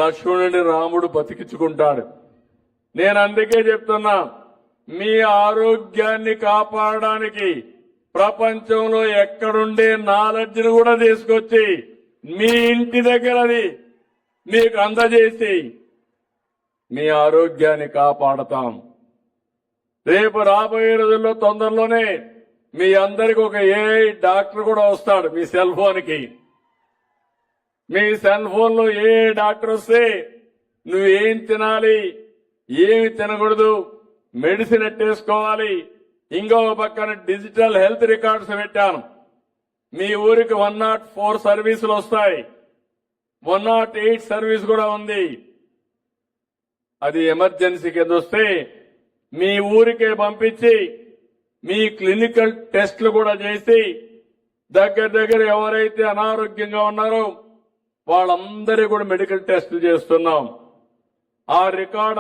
లక్ష్మణుని రాముడు బతికించుకుంటాడు. నేను అందుకే చెప్తున్నా, మీ ఆరోగ్యాన్ని కాపాడడానికి ప్రపంచంలో ఎక్కడుండే నాలెడ్జ్ను కూడా తీసుకొచ్చి మీ ఇంటి దగ్గరది మీకు అందజేసి మీ ఆరోగ్యాన్ని కాపాడతాం. రేపు రాబోయే రోజుల్లో తొందరలోనే మీ అందరికి ఒక ఏఐ డాక్టర్ కూడా వస్తాడు. మీ సెల్ ఫోన్కి, మీ సెల్ ఫోన్ లో ఏ డాక్టర్ వస్తే నువ్వేం తినాలి, ఏమి తినకూడదు, మెడిసిన్ ఎట్టేసుకోవాలి. ఇంకో పక్కన డిజిటల్ హెల్త్ రికార్డ్స్ పెట్టాను. మీ ఊరికి 104 సర్వీసులు వస్తాయి, 108 సర్వీస్ కూడా ఉంది. అది ఎమర్జెన్సీ కింద వస్తే మీ ఊరికే పంపించి మీ క్లినికల్ టెస్టులు కూడా చేసి దగ్గర ఎవరైతే అనారోగ్యంగా ఉన్నారో వాళ్ళందరూ కూడా మెడికల్ టెస్టులు చేస్తున్నాం. ఆ రికార్డు